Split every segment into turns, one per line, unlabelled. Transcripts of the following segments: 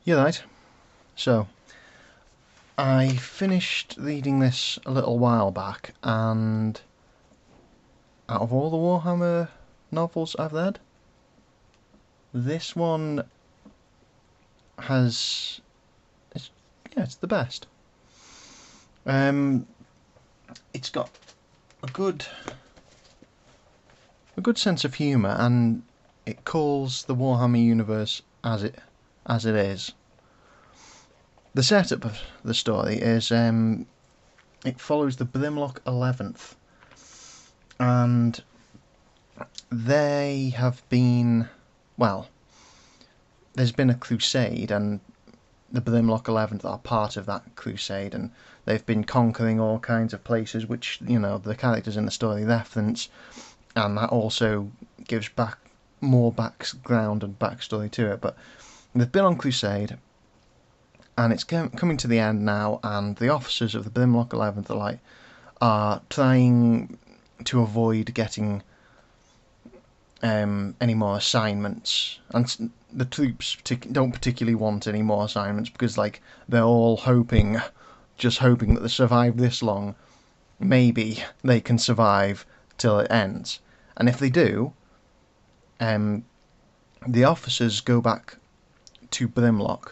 You're right. So, I finished reading this a little while back, and out of all the Warhammer novels I've read, this one has, it's, yeah, it's the best. Um, it's got a good, a good sense of humour, and it calls the Warhammer universe as it is. The setup of the story is it follows the Brimlock 11th, and they have been, well, there's been a crusade, and the Brimlock 11th are part of that crusade, and they've been conquering all kinds of places, which, the characters in the story reference, and that also gives back more background and backstory to it. But they've been on crusade, and it's coming to the end now, and the officers of the Brimlock 11th are trying to avoid getting any more assignments, and the troops don't particularly want any more assignments because they're all just hoping that they survive this long. Maybe they can survive till it ends, and if they do, the officers go back to Brimlock,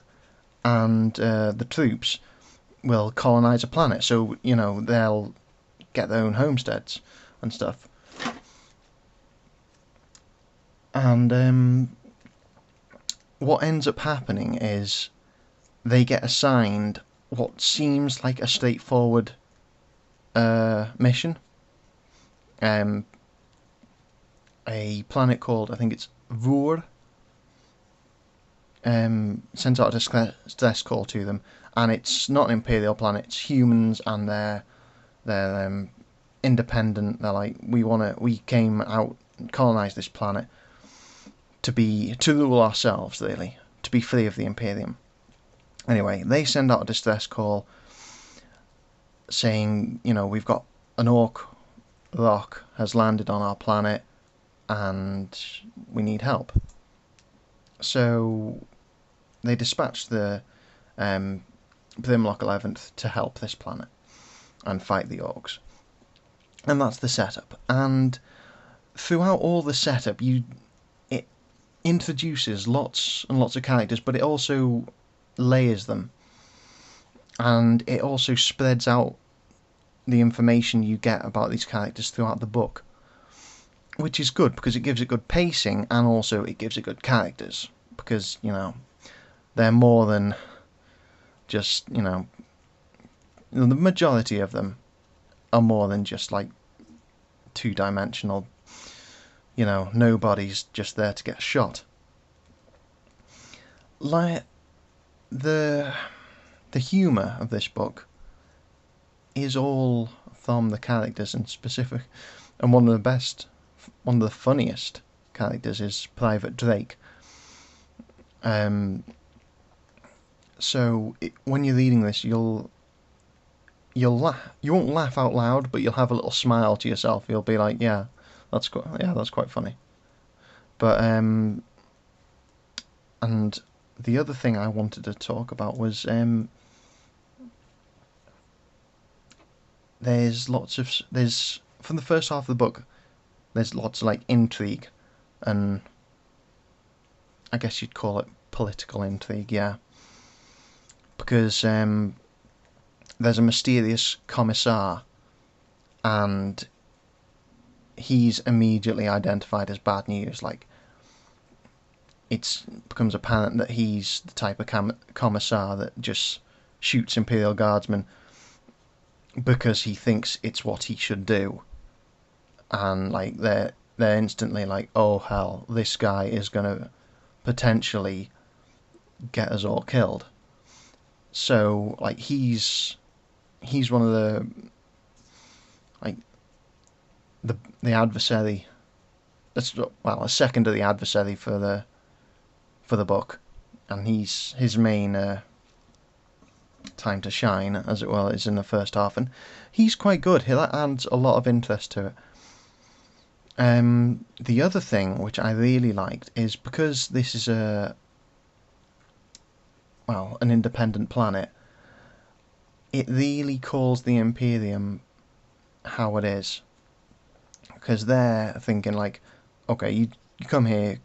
and the troops will colonize a planet. So they'll get their own homesteads and stuff. And what ends up happening is they get assigned what seems like a straightforward mission. A planet called, I think it's Vur, sends out a distress call to them, and it's not an Imperial planet. It's humans, and they're independent. They're like, we came out and colonized this planet to rule ourselves, really, to be free of the Imperium. Anyway, they send out a distress call saying, we've got an orc rock has landed on our planet, and we need help. So they dispatch the Brimlock 11th to help this planet and fight the orcs. And that's the setup. And throughout all the setup, it introduces lots and lots of characters, but it also layers them. And it also spreads out the information you get about these characters throughout the book, which is good because it gives it good pacing, and also it gives it good characters, because they're more than just the majority of them are more than just like two-dimensional, nobody's just there to get shot. Like the humour of this book is all from the characters in specific, and one of the funniest characters is Private Drake. So when you're reading this, you'll laugh. You won't laugh out loud, but you'll have a little smile to yourself. You'll be like, yeah, that's quite funny. But and the other thing I wanted to talk about was there's from the first half of the book, there's lots of intrigue, and I guess you'd call it political intrigue, yeah. Because there's a mysterious commissar, and he's immediately identified as bad news. It becomes apparent that he's the type of commissar that just shoots Imperial guardsmen because he thinks it's what he should do. And they're instantly like, oh hell, this guy is gonna potentially get us all killed. So he's one of the adversary. That's a second to the adversary for the book, and his main time to shine, as it were, is in the first half, and he's quite good. That adds a lot of interest to it. The other thing which I really liked is because this is well, an independent planet, it really calls the Imperium how it is. Because they're thinking like, okay, you come here,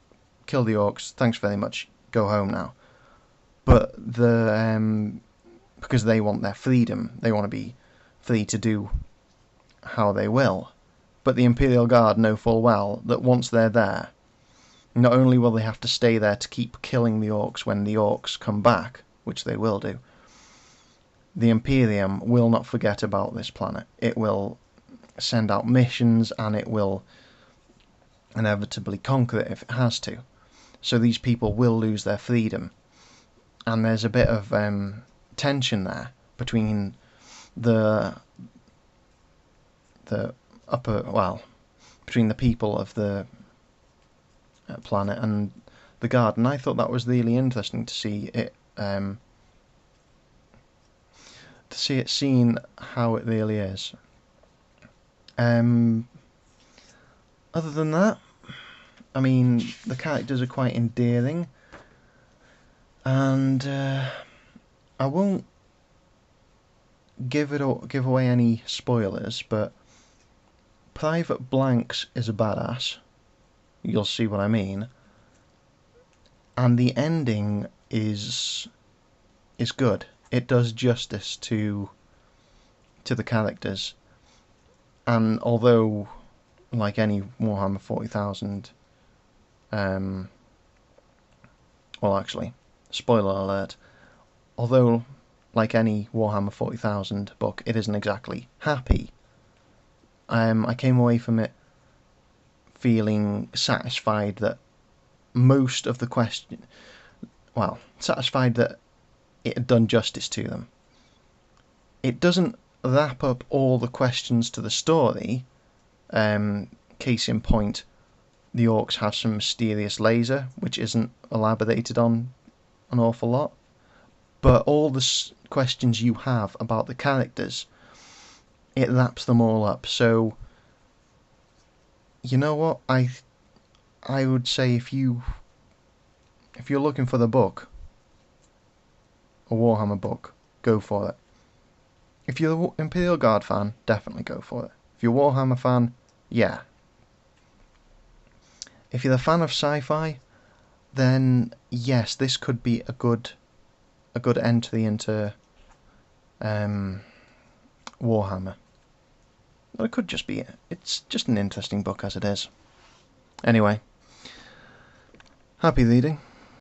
kill the orcs, thanks very much, go home now. But because they want their freedom, they want to be free to do how they will. But the Imperial Guard know full well that once they're there, not only will they have to stay there to keep killing the orcs when the orcs come back, which they will do, the Imperium will not forget about this planet. It will send out missions and it will inevitably conquer it if it has to. So these people will lose their freedom. And there's a bit of tension there between the between the people of the planet and the Guard, and I thought that was really interesting to see it seen how it really is. Other than that, I mean, the characters are quite endearing, and I won't give away any spoilers, but Private Blanks is a badass. You'll see what I mean. And the ending is good. It does justice to the characters. And although, like any Warhammer 40,000, well, actually, spoiler alert. Although, like any Warhammer 40,000 book, it isn't exactly happy. I came away from it feeling satisfied that most of the satisfied that it had done justice to them. It doesn't wrap up all the questions to the story. Case in point, the orcs have some mysterious laser, which isn't elaborated on an awful lot. But all the questions you have about the characters, it wraps them all up. So, you know what? I would say if you're looking for the book, a Warhammer book, go for it. If you're the Imperial Guard fan, definitely go for it. If you're a Warhammer fan, yeah. If you're a fan of sci-fi, then yes, this could be a good entry into Warhammer. Or it could just be. It's just an interesting book as it is. Anyway, happy reading.